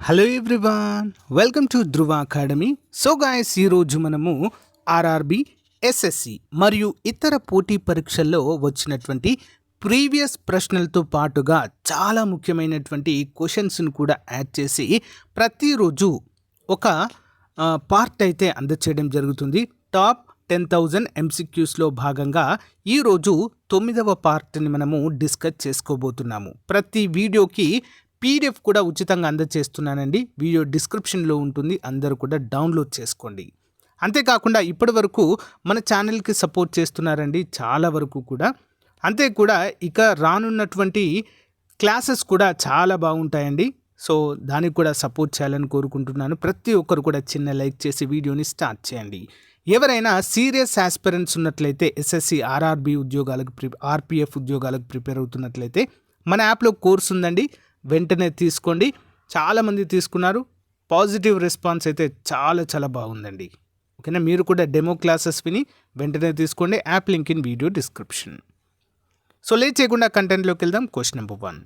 Hello everyone, welcome to Dhruva academy. So guys, ఈరోజు మనము RRB, SSC మరియు ఇతర పోటీ పరీక్షల్లో వచ్చినటువంటి ప్రీవియస్ ప్రశ్నలతో పాటుగా చాలా ముఖ్యమైనటువంటి క్వశ్చన్స్ను కూడా యాడ్ చేసి ప్రతిరోజు ఒక పార్ట్ అయితే అందచేయడం జరుగుతుంది. టాప్ 10,000 ఎంసీక్యూస్లో భాగంగా ఈరోజు 9వ పార్ట్ని మనము డిస్కస్ చేసుకోబోతున్నాము. ప్రతి వీడియోకి పీడిఎఫ్ కూడా ఉచితంగా అందజేస్తున్నానండి. వీడియో డిస్క్రిప్షన్లో ఉంటుంది, అందరూ కూడా డౌన్లోడ్ చేసుకోండి. అంతేకాకుండా ఇప్పటి వరకు మన ఛానల్కి సపోర్ట్ చేస్తున్నారండి చాలా వరకు కూడా. అంతే కూడా ఇక రానున్నటువంటి క్లాసెస్ కూడా చాలా బాగుంటాయండి. సో దానికి కూడా సపోర్ట్ చేయాలని కోరుకుంటున్నాను. ప్రతి ఒక్కరు కూడా చిన్న లైక్ చేసి వీడియోని స్టార్ట్ చేయండి. ఎవరైనా సీరియస్ ఆస్పిరెంట్స్ ఉన్నట్లయితే, ఎస్ఎస్సి, ఆర్ఆర్బి ఉద్యోగాలకు ఆర్పిఎఫ్ ఉద్యోగాలకు ప్రిపేర్ అవుతున్నట్లయితే మన యాప్లో కోర్స్ ఉందండి, వెంటనే తీసుకోండి. చాలామంది తీసుకున్నారు, పాజిటివ్ రెస్పాన్స్ అయితే చాలా బాగుందండి. ఓకేనా, మీరు కూడా డెమో క్లాసెస్ విని వెంటనే తీసుకోండి. App link in video description. So late చేయకుండా కంటెంట్లోకి వెళ్దాం. Question number 1.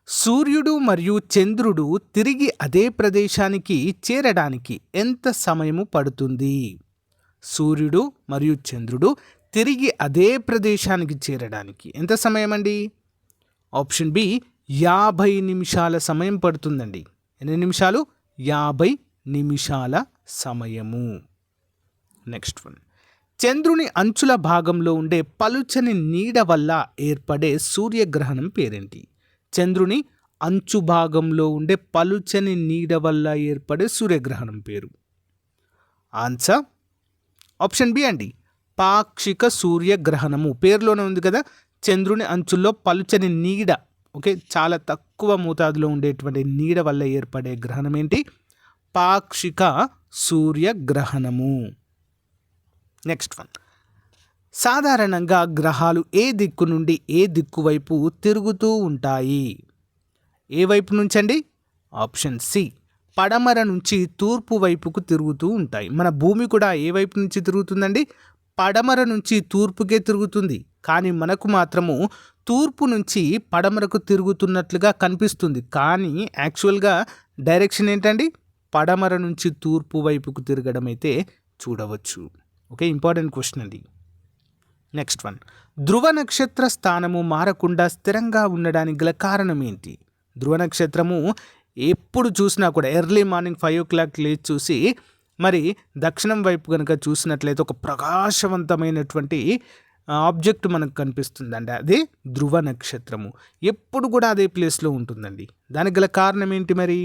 సూర్యుడు మరియు చంద్రుడు తిరిగి అదే ప్రదేశానికి చేరడానికి ఎంత సమయము పడుతుంది? సూర్యుడు మరియు చంద్రుడు తిరిగి అదే ప్రదేశానికి చేరడానికి ఎంత సమయం అండి? ఆప్షన్ బి 50 నిమిషాల సమయం పడుతుందండి. ఎన్ని నిమిషాలు? 50 నిమిషాల సమయము. Next one. చంద్రుని అంచుల భాగంలో ఉండే పలుచని నీడ వల్ల ఏర్పడే సూర్యగ్రహణం పేరేంటి? చంద్రుని అంచు భాగంలో ఉండే పలుచని నీడ వల్ల ఏర్పడే సూర్యగ్రహణం పేరు. ఆన్సర్ ఆప్షన్ బి అండి, పాక్షిక సూర్యగ్రహణము. పేరులోనే ఉంది కదా, చంద్రుని అంచుల్లో పలుచని నీడ, ఓకే, చాలా తక్కువ మోతాదులో ఉండేటువంటి నీడ వల్ల ఏర్పడే గ్రహణం ఏంటి? పాక్షిక సూర్యగ్రహణము. Next one. సాధారణంగా గ్రహాలు ఏ దిక్కు నుండి ఏ దిక్కు వైపు తిరుగుతూ ఉంటాయి? ఏ వైపు నుంచి అండి? ఆప్షన్ సి, పడమర నుంచి తూర్పు వైపుకు తిరుగుతూ ఉంటాయి. మన భూమి కూడా ఏ వైపు నుంచి తిరుగుతుందండి? పడమర నుంచి తూర్పుకే తిరుగుతుంది. కానీ మనకు మాత్రము తూర్పు నుంచి పడమరకు తిరుగుతున్నట్లుగా కనిపిస్తుంది. కానీ యాక్చువల్గా డైరెక్షన్ ఏంటండి? పడమర నుంచి తూర్పు వైపుకు తిరగడం అయితే చూడవచ్చు. ఓకే, ఇంపార్టెంట్ క్వశ్చన్ అండి. Next one. ధ్రువ నక్షత్ర స్థానము మారకుండా స్థిరంగా ఉండడానికి గల కారణం ఏంటి? ధ్రువ నక్షత్రము ఎప్పుడు చూసినా కూడా ఎర్లీ మార్నింగ్ 5 o'clock లేచి చూసి మరి దక్షిణం వైపు కనుక చూసినట్లయితే ఒక ప్రకాశవంతమైనటువంటి ఆబ్జెక్ట్ మనకు కనిపిస్తుందండి. అదే ధ్రువ నక్షత్రము. ఎప్పుడు కూడా అదే ప్లేస్లో ఉంటుందండి. దానికి గల కారణం ఏంటి మరి?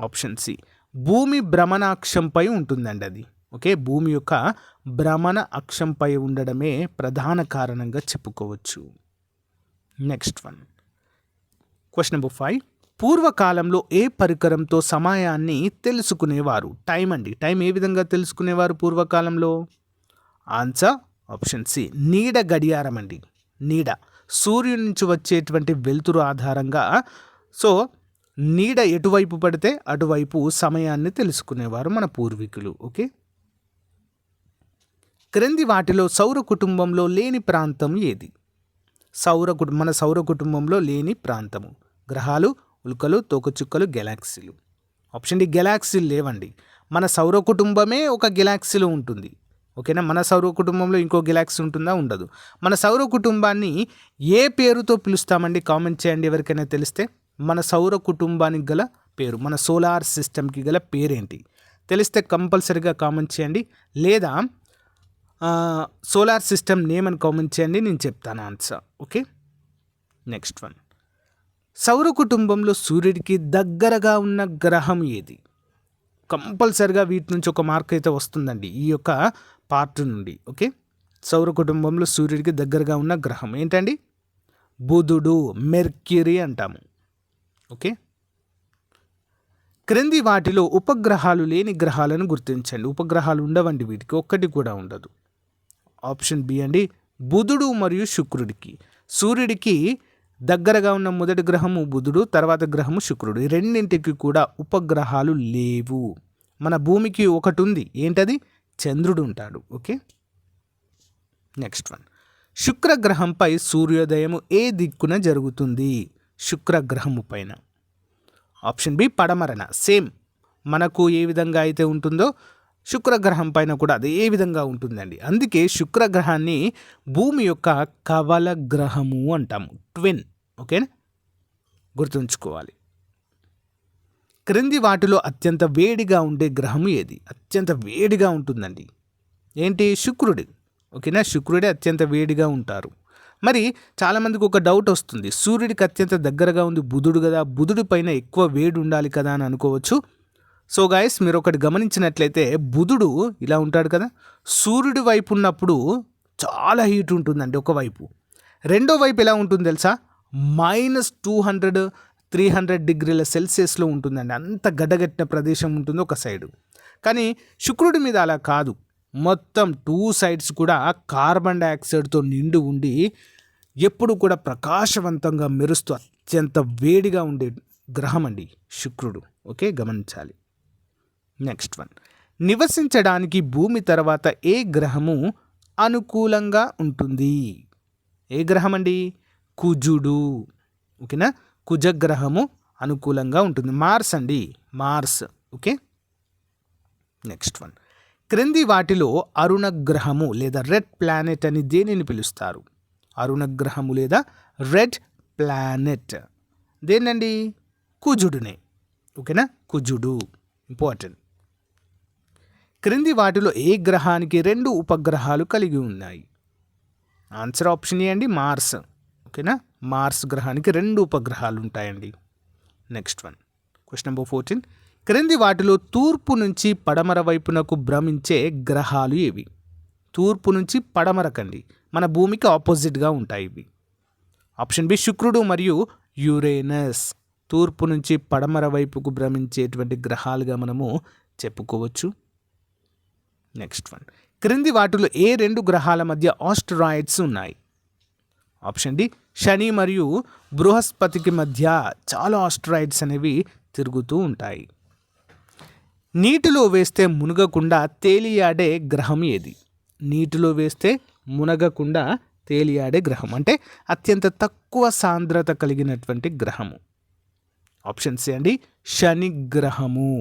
ఆప్షన్ సి, భూమి భ్రమణ అక్షంపై ఉంటుందండి అది. ఓకే, భూమి యొక్క భ్రమణ అక్షంపై ఉండడమే ప్రధాన కారణంగా చెప్పుకోవచ్చు. Next one. Question number 5. పూర్వకాలంలో ఏ పరికరంతో సమయాన్ని తెలుసుకునేవారు? టైం అండి. టైం ఏ విధంగా తెలుసుకునేవారు పూర్వకాలంలో? ఆన్సర్ ఆప్షన్ సి, నీడ గడియారం అండి. నీడ, సూర్యుడి నుంచి వచ్చేటువంటి వెలుతురు ఆధారంగా సో నీడ ఎటువైపు పడితే అటువైపు సమయాన్ని తెలుసుకునేవారు మన పూర్వీకులు. ఓకే, క్రింది వాటిలో సౌర కుటుంబంలో లేని ప్రాంతం ఏది? మన సౌర కుటుంబంలో లేని ప్రాంతము. గ్రహాలు, ఉల్కలు, తోకచుక్కలు, గెలాక్సీలు. ఆప్షన్ డి, గెలాక్సీలు లేవండి. మన సౌర కుటుంబమే ఒక గెలాక్సీలో ఉంటుంది. ఓకేనా, మన సౌర కుటుంబంలో ఇంకో గెలాక్సీ ఉంటుందా? ఉండదు. మన సౌర కుటుంబాన్ని ఏ పేరుతో పిలుస్తామండి? కామెంట్ చేయండి ఎవరికైనా తెలిస్తే. మన సౌర కుటుంబానికి గల పేరు, మన సోలార్ సిస్టమ్కి గల పేరేంటి తెలిస్తే కంపల్సరీగా కామెంట్ చేయండి. లేదా సోలార్ సిస్టమ్ నేమ్ అని కామెంట్ చేయండి, నేను చెప్తాను ఆన్సర్. Okay, next one. సౌర కుటుంబంలో సూర్యుడికి దగ్గరగా ఉన్న గ్రహం ఏది? కంపల్సరిగా వీటి నుంచి ఒక మార్క్ అయితే వస్తుందండి ఈ యొక్క పార్ట్ నుండి. ఓకే, సౌర కుటుంబంలో సూర్యుడికి దగ్గరగా ఉన్న గ్రహం ఏంటండి? బుధుడు, మెర్క్యూరీ అంటాము. ఓకే, క్రింది వాటిలో ఉపగ్రహాలు లేని గ్రహాలను గుర్తించండి. ఉపగ్రహాలు ఉండవండి, వీటికి ఒక్కటి కూడా ఉండదు. ఆప్షన్ బి అండి, బుధుడు మరియు శుక్రుడికి. సూర్యుడికి దగ్గరగా ఉన్న మొదటి గ్రహము బుధుడు, తర్వాత గ్రహము శుక్రుడు. ఈ రెండింటికి కూడా ఉపగ్రహాలు లేవు. మన భూమికి ఒకటి ఉంది, ఏంటది? చంద్రుడు ఉంటాడు. Okay, next one. శుక్రగ్రహంపై సూర్యోదయం ఏ దిక్కున జరుగుతుంది? శుక్రగ్రహము పైన. Option B పడమరన. సేమ్ మనకు ఏ విధంగా అయితే ఉంటుందో శుక్రగ్రహం పైన కూడా అదే విధంగా ఉంటుందండి. అందుకే శుక్రగ్రహాన్ని భూమి యొక్క కవల గ్రహము అంటాము, ట్విన్. ఓకేనా, గుర్తుంచుకోవాలి. క్రింది వాటిలో అత్యంత వేడిగా ఉండే గ్రహం ఏది? అత్యంత వేడిగా ఉంటుందండి. ఏంటి? శుక్రుడు. ఓకేనా, శుక్రుడే అత్యంత వేడిగా ఉంటారు. మరి చాలామందికి ఒక డౌట్ వస్తుంది, సూర్యుడికి అత్యంత దగ్గరగా ఉంది బుధుడు కదా, బుధుడి పైన ఎక్కువ వేడి ఉండాలి కదా అని అనుకోవచ్చు. సో గాయస్, మీరు ఒకటి గమనించినట్లయితే బుధుడు ఇలా ఉంటాడు కదా, సూర్యుడి వైపు ఉన్నప్పుడు చాలా హీట్ ఉంటుందండి ఒకవైపు. రెండో వైపు ఎలా ఉంటుంది తెలుసా? -200 300 డిగ్రీల సెల్సియస్లో ఉంటుందండి. అంత గడ్డగట్టిన ప్రదేశం ఉంటుంది ఒక సైడు. కానీ శుక్రుడి మీద అలా కాదు, మొత్తం 2 సైడ్స్ కూడా కార్బన్ డైఆక్సైడ్తో నిండి ఉండి ఎప్పుడు కూడా ప్రకాశవంతంగా మెరుస్తూ అత్యంత వేడిగా ఉండే గ్రహం అండి శుక్రుడు. ఓకే, గమనించాలి. నెక్స్ట్ వన్, నివసించడానికి భూమి తర్వాత ఏ గ్రహము అనుకూలంగా ఉంటుంది? ఏ గ్రహం అండి? కుజుడు. ఓకేనా, కుజగ్రహము అనుకూలంగా ఉంటుంది. మార్స్ అండి, మార్స్. ఓకే, నెక్స్ట్ వన్, క్రింది వాటిలో అరుణగ్రహము లేదా రెడ్ ప్లానెట్ అని దేనిని పిలుస్తారు? అరుణగ్రహము లేదా రెడ్ ప్లానెట్ దేనండి? కుజుడునే. ఓకేనా, కుజుడు ఇంపార్టెంట్. క్రింది వాటిలో ఏ గ్రహానికి 2 ఉపగ్రహాలు కలిగి ఉన్నాయి? ఆన్సర్ ఆప్షన్ ఏ అండి, మార్స్. ఓకేనా, మార్స్ గ్రహానికి 2 ఉపగ్రహాలు ఉంటాయండి. నెక్స్ట్ వన్, క్వశ్చన్ నెంబర్ 14, క్రింది వాటిలో తూర్పు నుంచి పడమర వైపునకు భ్రమించే గ్రహాలు ఏవి? తూర్పు నుంచి పడమరకండి, మన భూమికి ఆపోజిట్గా ఉంటాయి ఇవి. ఆప్షన్ బి శుక్రుడు మరియు యురేనస్. తూర్పు నుంచి పడమర వైపుకు భ్రమించేటువంటి గ్రహాలుగా మనము చెప్పుకోవచ్చు. నెక్స్ట్ వన్, క్రింది వాటిలో ఏ 2 గ్రహాల మధ్య ఆస్టరాయిడ్స్ ఉన్నాయి? ఆప్షన్ డి శని మరియు బృహస్పతికి మధ్య చాలా ఆస్టరాయిడ్స్ అనేవి తిరుగుతూ ఉంటాయి. నీటిలో వేస్తే మునగకుండా తేలియాడే గ్రహం ఏది? నీటిలో వేస్తే మునగకుండా తేలియాడే గ్రహం అంటే అత్యంత తక్కువ సాంద్రత కలిగినటువంటి గ్రహము. ఆప్షన్ సి అండి, శని గ్రహము.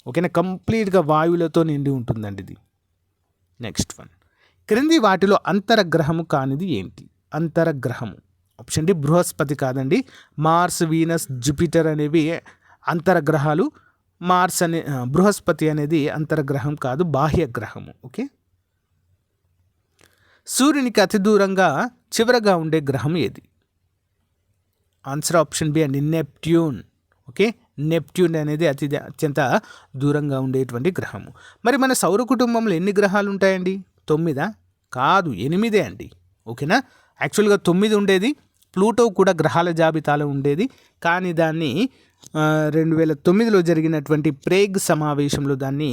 ఓకేనా, కంప్లీట్గా వాయువులతో నిండి ఉంటుందండి ఇది. నెక్స్ట్ వన్, క్రింది వాటిలో అంతరగ్రహము కానిది ఏంటి? అంతరగ్రహము. ఆప్షన్ డి బృహస్పతి కాదండి, మార్స్, వీనస్, జూపిటర్ అనేవి అంతరగ్రహాలు. బృహస్పతి అనేది అంతర్గ్రహం కాదు, బాహ్య గ్రహము. ఓకే, సూర్యునికి అతి దూరంగా చివరగా ఉండే గ్రహం ఏది? ఆన్సర్ ఆప్షన్ బి అండి, నెప్ట్యూన్. ఓకే, నెప్ట్యూన్ అనేది అత్యంత దూరంగా ఉండేటువంటి గ్రహము. మరి మన సౌర కుటుంబంలో ఎన్ని గ్రహాలు ఉంటాయండి? 9? కాదు, 8 అండి. ఓకేనా, యాక్చువల్గా 9 ఉండేది. ప్లూటో కూడా గ్రహాల జాబితాలో ఉండేది, కానీ దాన్ని 2009లో జరిగినటువంటి ప్రేగ్ సమావేశంలో దాన్ని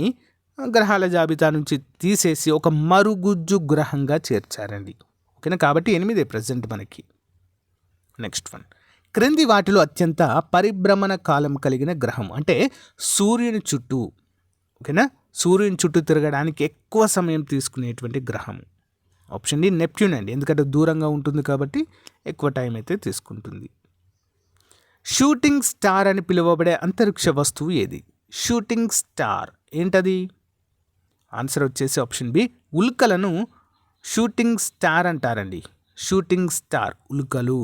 గ్రహాల జాబితా నుంచి తీసేసి ఒక మరుగుజ్జు గ్రహంగా చేర్చారండి. ఓకేనా, కాబట్టి 8 ప్రజెంట్ మనకి. నెక్స్ట్ వన్, క్రింది వాటిలో అత్యంత పరిభ్రమణ కాలం కలిగిన గ్రహం అంటే సూర్యుని చుట్టూ, ఓకేనా, సూర్యుని చుట్టూ తిరగడానికి ఎక్కువ సమయం తీసుకునేటువంటి గ్రహం. ఆప్షన్ డి నెప్ట్యూన్ అండి, ఎందుకంటే దూరంగా ఉంటుంది కాబట్టి ఎక్కువ టైం అయితే తీసుకుంటుంది. షూటింగ్ స్టార్ అని పిలువబడే అంతరిక్ష వస్తువు ఏది? షూటింగ్ స్టార్ ఏంటది? ఆన్సర్ వచ్చేసి ఆప్షన్ బి, ఉల్కలను షూటింగ్ స్టార్ అంటారండి. షూటింగ్ స్టార్ ఉల్కలు.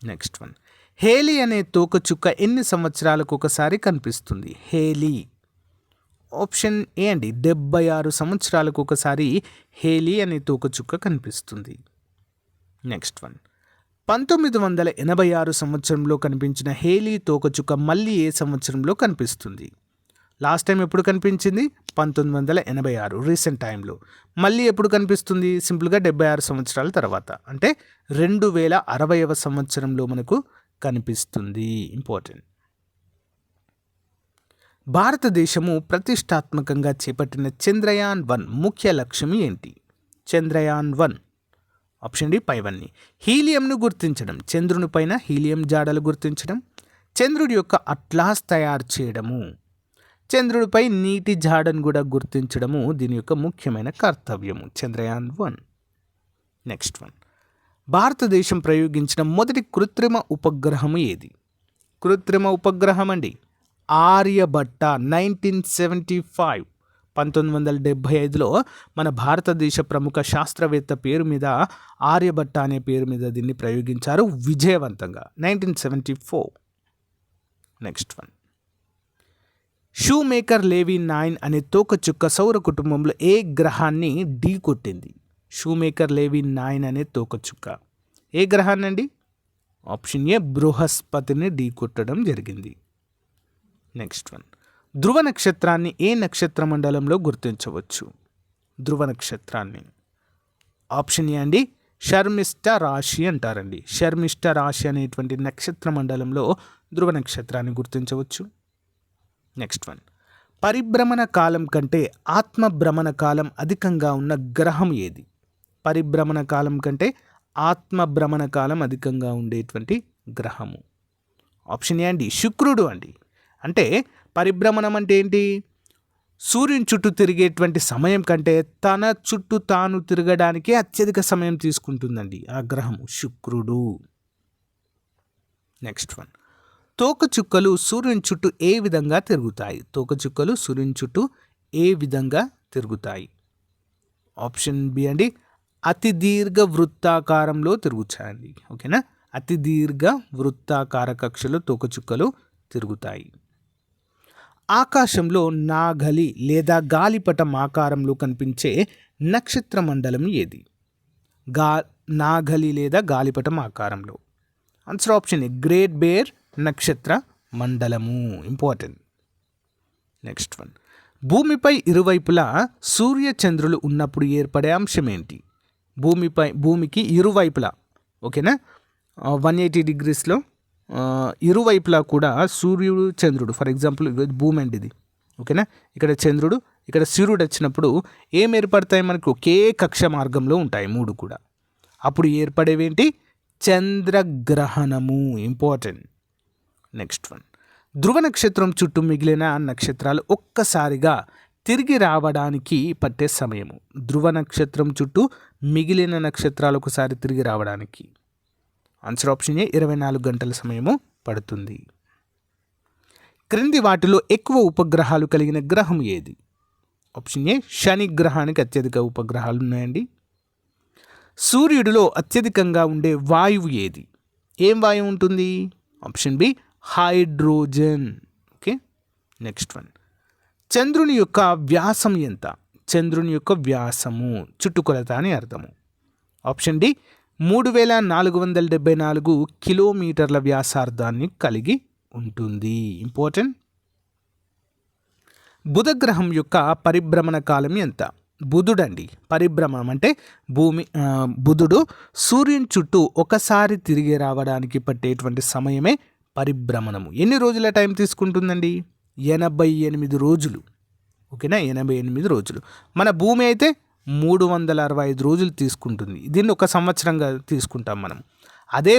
నెక్స్ట్ వన్, హేలీ అనే తోకచుక్క ఎన్ని సంవత్సరాలకు ఒకసారి కనిపిస్తుంది? హేలీ. ఆప్షన్ ఏ అండి, 76 సంవత్సరాలకు ఒకసారి హేలీ అనే తోకచుక్క కనిపిస్తుంది. నెక్స్ట్ వన్, 1986 సంవత్సరంలో కనిపించిన హేలీ తోకచుక్క మళ్ళీ ఏ సంవత్సరంలో కనిపిస్తుంది? లాస్ట్ టైం ఎప్పుడు కనిపించింది? 1986, రీసెంట్ టైంలో. మళ్ళీ ఎప్పుడు కనిపిస్తుంది? సింపుల్గా 76 సంవత్సరాల తర్వాత, అంటే 2060వ సంవత్సరంలో మనకు కనిపిస్తుంది. ఇంపార్టెంట్. భారతదేశము ప్రతిష్టాత్మకంగా చేపట్టిన చంద్రయాన్-1 ముఖ్య లక్ష్యం ఏంటి? చంద్రయాన్-1 ఆప్షన్ డి పైవన్నీ. హీలియంను గుర్తించడం, చంద్రుని పైన హీలియం జాడలు గుర్తించడం, చంద్రుడి యొక్క అట్లాస్ తయారు చేయడము, చంద్రుడిపై నీటి జాడను కూడా గుర్తించడము దీని యొక్క ముఖ్యమైన కర్తవ్యము చంద్రయాన్-1. నెక్స్ట్ వన్, భారతదేశం ప్రయోగించిన మొదటి కృత్రిమ ఉపగ్రహము ఏది? కృత్రిమ ఉపగ్రహం అండి? ఆర్యభట్ట 1975 1975లో మన భారతదేశ ప్రముఖ శాస్త్రవేత్త పేరు మీద ఆర్యభట్ట అనే పేరు మీద దీన్ని ప్రయోగించారు విజయవంతంగా 1974. నెక్స్ట్ వన్, షూ మేకర్ లేవి 9 అనే తోకచుక్క సౌర కుటుంబంలో ఏ గ్రహాన్ని ఢీ కొట్టింది? షూ మేకర్ లేవి 9 అనే తోకచుక్క ఏ గ్రహాన్ని అండి? ఆప్షన్ ఏ బృహస్పతిని ఢీ కొట్టడం జరిగింది. నెక్స్ట్ వన్, ధ్రువ నక్షత్రాన్ని ఏ నక్షత్ర మండలంలో గుర్తించవచ్చు? ధ్రువ నక్షత్రాన్ని ఆప్షన్ ఏ అండి శర్మిష్ఠ రాశి అంటారండి. శర్మిష్ఠ రాశి అనేటువంటి నక్షత్ర మండలంలో ధ్రువ నక్షత్రాన్ని గుర్తించవచ్చు. నెక్స్ట్ వన్, పరిభ్రమణ కాలం కంటే ఆత్మభ్రమణ కాలం అధికంగా ఉన్న గ్రహం ఏది? పరిభ్రమణ కాలం కంటే ఆత్మభ్రమణ కాలం అధికంగా ఉండేటువంటి గ్రహము ఆప్షన్ ఏ అండి శుక్రుడు అండి. అంటే పరిభ్రమణం అంటే ఏంటి? సూర్యుని చుట్టూ తిరిగేటువంటి సమయం కంటే తన చుట్టూ తాను తిరగడానికి అత్యధిక సమయం తీసుకుంటుందండి ఆ గ్రహము శుక్రుడు. నెక్స్ట్ వన్, తోకచుక్కలు సూర్యుని చుట్టూ ఏ విధంగా తిరుగుతాయి? తోకచుక్కలు సూర్యుని చుట్టూ ఏ విధంగా తిరుగుతాయి? ఆప్షన్ బి అండి అతి దీర్ఘ వృత్తాకారంలో తిరుగుతాయండి. ఓకేనా, అతి దీర్ఘ వృత్తాకార కక్షలో తోకచుక్కలు తిరుగుతాయి. ఆకాశంలో నాగలి లేదా గాలిపటం ఆకారంలో కనిపించే నక్షత్ర మండలం ఏది? నాగలి లేదా గాలిపటం ఆకారంలో. Answer option A Great Bear నక్షత్ర మండలము. ఇంపార్టెంట్. నెక్స్ట్ వన్, భూమిపై ఇరువైపులా సూర్య చంద్రులు ఉన్నప్పుడు ఏర్పడే అంశం ఏంటి? భూమికి ఇరువైపులా, ఓకేనా, 180 degreesలో ఇరువైపులా కూడా సూర్యుడు చంద్రుడు, ఫర్ ఎగ్జాంపుల్ భూమి అండి ఇది, ఓకేనా, ఇక్కడ చంద్రుడు ఇక్కడ సూర్యుడు వచ్చినప్పుడు ఏం ఏర్పడతాయి? మనకు ఒకే కక్ష మార్గంలో ఉంటాయి మూడు కూడా. అప్పుడు ఏర్పడేవేంటి? చంద్రగ్రహణము. ఇంపార్టెంట్. నెక్స్ట్ వన్, ధ్రువ నక్షత్రం చుట్టూ మిగిలిన నక్షత్రాలు ఒక్కసారిగా తిరిగి రావడానికి పట్టే సమయము. ధ్రువ నక్షత్రం చుట్టూ మిగిలిన నక్షత్రాలు ఒకసారి తిరిగి రావడానికి ఆన్సర్ ఆప్షన్ ఏ 24 గంటల సమయము పడుతుంది. క్రింది వాటిలో ఎక్కువ ఉపగ్రహాలు కలిగిన గ్రహం ఏది? ఆప్షన్ ఏ శని గ్రహానికి అత్యధిక ఉపగ్రహాలు ఉన్నాయండి. సూర్యుడిలో అత్యధికంగా ఉండే వాయువు ఏది? ఏం వాయువు ఉంటుంది? Option B hydrogen. Okay. Next one, చంద్రుని యొక్క వ్యాసం ఎంత? చంద్రుని యొక్క వ్యాసము చుట్టుకొలత అని అర్థము. ఆప్షన్ డి 3474 కిలోమీటర్ల వ్యాసార్థాన్ని కలిగి ఉంటుంది. ఇంపార్టెంట్. బుధగ్రహం యొక్క పరిభ్రమణ కాలం ఎంత? బుధుడండి, పరిభ్రమణం అంటే బుధుడు సూర్యుని చుట్టూ ఒకసారి తిరిగి రావడానికి పట్టేటువంటి సమయమే పరిభ్రమణము. ఎన్ని రోజుల టైం తీసుకుంటుందండి? 88 రోజులు. ఓకేనా, 88 రోజులు. మన భూమి అయితే 365 రోజులు తీసుకుంటుంది. దీన్ని ఒక సంవత్సరంగా తీసుకుంటాం మనం. అదే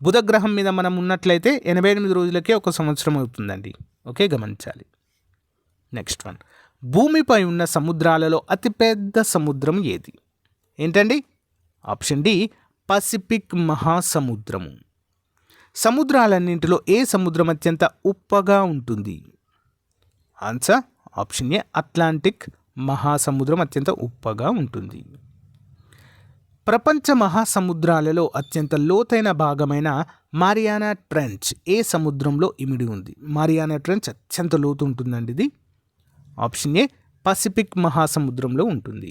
బుధగ్రహం మీద మనం ఉన్నట్లయితే 88 రోజులకే ఒక సంవత్సరం అవుతుందండి. ఓకే, గమనించాలి. నెక్స్ట్ వన్, భూమిపై ఉన్న సముద్రాలలో అతిపెద్ద సముద్రం ఏది? ఏంటండి? ఆప్షన్ డి పసిఫిక్ మహాసముద్రము. సముద్రాలన్నింటిలో ఏ సముద్రం అత్యంత ఉప్పగా ఉంటుంది? ఆన్సర్ ఆప్షన్ ఏ అట్లాంటిక్ మహాసముద్రం అత్యంత ఉప్పగా ఉంటుంది. ప్రపంచ మహాసముద్రాలలో అత్యంత లోతైన భాగమైన మారియానా ట్రెంచ్ ఏ సముద్రంలో ఇమిడి ఉంది? మారియానా ట్రెంచ్ అత్యంత లోతు ఉంటుందండి ఇది. ఆప్షన్ ఏ పసిఫిక్ మహాసముద్రంలో ఉంటుంది.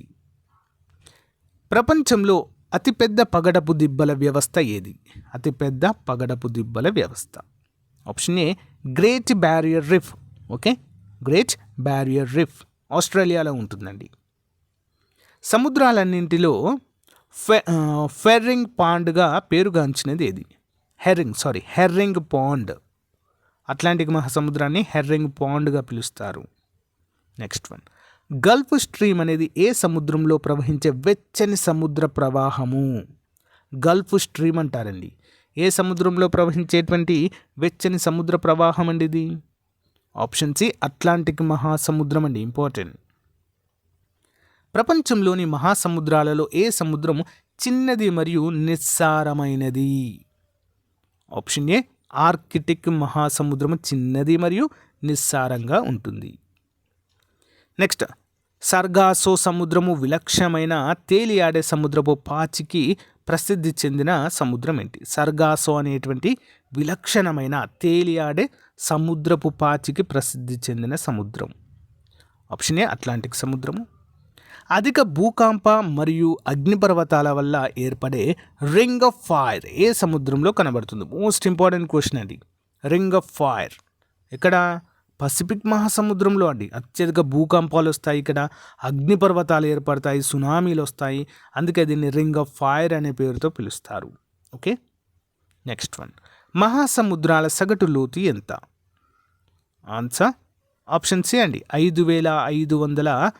ప్రపంచంలో అతిపెద్ద పగడపు దిబ్బల వ్యవస్థ ఏది? అతిపెద్ద పగడపు దిబ్బల వ్యవస్థ option A Great Barrier Reef. Okay, Great Barrier Reef ఆస్ట్రేలియాలో ఉంటుందండి. సముద్రాలన్నింటిలో ఫెర్రింగ్ పాండ్గా పేరుగాంచినది ఏది? Herring pond. అట్లాంటిక్ మహాసముద్రాన్ని హెర్రింగ్ పాండ్గా పిలుస్తారు. నెక్స్ట్ వన్, గల్ఫ్ స్ట్రీమ్ అనేది ఏ సముద్రంలో ప్రవహించే వెచ్చని సముద్ర ప్రవాహము? గల్ఫ్ స్ట్రీమ్ అంటారండి. ఏ సముద్రంలో ప్రవహించేటువంటి వెచ్చని సముద్ర ప్రవాహం అండి ఇది? ఆప్షన్ సి అట్లాంటిక్ మహాసముద్రం అండి. ఇంపార్టెంట్. ప్రపంచంలోని మహాసముద్రాలలో ఏ సముద్రం చిన్నది మరియు నిస్సారమైనది? ఆప్షన్ ఏ ఆర్కిటిక్ మహాసముద్రము చిన్నది మరియు నిస్సారంగా ఉంటుంది. నెక్స్ట్, సర్గాసో సముద్రము విలక్షణమైన తేలియాడే సముద్రపు పాచికి ప్రసిద్ధి చెందిన సముద్రం ఏంటి? సర్గాసో అనేటువంటి విలక్షణమైన తేలియాడే సముద్రపు పాచికి ప్రసిద్ధి చెందిన సముద్రం. ఆప్షన్ ఏ అట్లాంటిక్ సముద్రము. అధిక భూకంప మరియు అగ్నిపర్వతాల వల్ల ఏర్పడే రింగ్ ఆఫ్ ఫైర్ ఏ సముద్రంలో కనబడుతుంది? మోస్ట్ ఇంపార్టెంట్ క్వశ్చన్ అండి. రింగ్ ఆఫ్ ఫైర్ ఇక్కడ పసిఫిక్ మహాసముద్రంలో అండి. అత్యధిక భూకంపాలు వస్తాయి, ఇక్కడ అగ్నిపర్వతాలు ఏర్పడతాయి, సునామీలు వస్తాయి. అందుకే దీన్ని రింగ్ ఆఫ్ ఫైర్ అనే పేరుతో పిలుస్తారు. Okay, next one. మహాసముద్రాల సగటు లోతు ఎంత? ఆన్సర్ ఆప్షన్ సి అండి, 5,500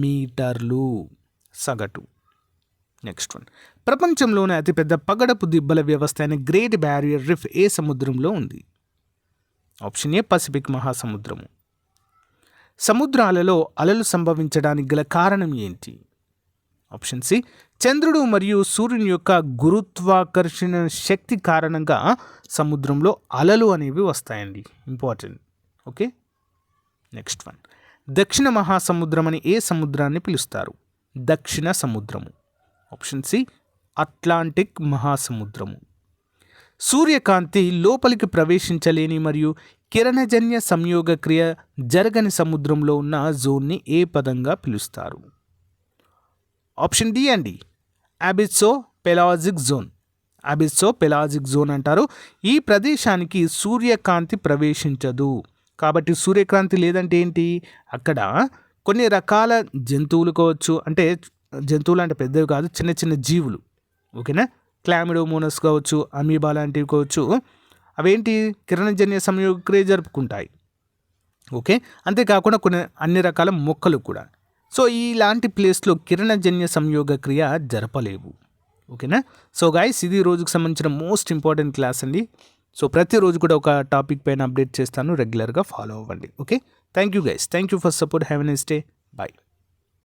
మీటర్లు సగటు. Next one. ప్రపంచంలోనే అతిపెద్ద పగడపు దిబ్బల వ్యవస్థ అయిన గ్రేట్ బ్యారియర్ రీఫ్ ఏ సముద్రంలో ఉంది? ఆప్షన్ ఏ పసిఫిక్ మహాసముద్రము. సముద్రాలలో అలలు సంభవించడానికి గల కారణం ఏంటి? ఆప్షన్ సి చంద్రుడు మరియు సూర్యుని యొక్క గురుత్వాకర్షణ శక్తి కారణంగా సముద్రంలో అలలు అనేవి వస్తాయండి. ఇంపార్టెంట్. Okay, next one. దక్షిణ మహాసముద్రం అని ఏ సముద్రాన్ని పిలుస్తారు? దక్షిణ సముద్రము. ఆప్షన్ సి అట్లాంటిక్ మహాసముద్రము. సూర్యకాంతి లోపలికి ప్రవేశించలేని మరియు కిరణజన్య సంయోగ క్రియ జరగని సముద్రంలో ఉన్న జోన్ని ఏ పదంగా పిలుస్తారు? ఆప్షన్ డి అండి, అబిస్సో పెలాజిక్ జోన్. అబిస్సో పెలాజిక్ జోన్ అంటారు. ఈ ప్రదేశానికి సూర్యకాంతి ప్రవేశించదు. కాబట్టి సూర్యకాంతి లేదంటే ఏంటి? అక్కడ కొన్ని రకాల జంతువులు కావచ్చు, అంటే జంతువులు అంటే పెద్దవి కాదు, చిన్న చిన్న జీవులు. ఓకేనా, క్లామిడోమోనస్ కావచ్చు, అమీబా లాంటివి కావచ్చు, అవేంటి కిరణజన్య సంయోగ క్రియ జరుపుకుంటాయి. ఓకే, అంతేకాకుండా కొన్ని అన్ని రకాల మొక్కలు కూడా. సో ఇలాంటి ప్లేస్లో కిరణజన్య సంయోగ క్రియ జరపలేవు. ఓకేనా. సో గైస్, ఇది రోజుకు సంబంధించిన మోస్ట్ ఇంపార్టెంట్ క్లాస్ అండి. సో ప్రతిరోజు కూడా ఒక టాపిక్ పైన అప్డేట్ చేస్తాను, రెగ్యులర్గా ఫాలో అవ్వండి. Okay, thank you guys, thank you for support. Have a nice day. Bye.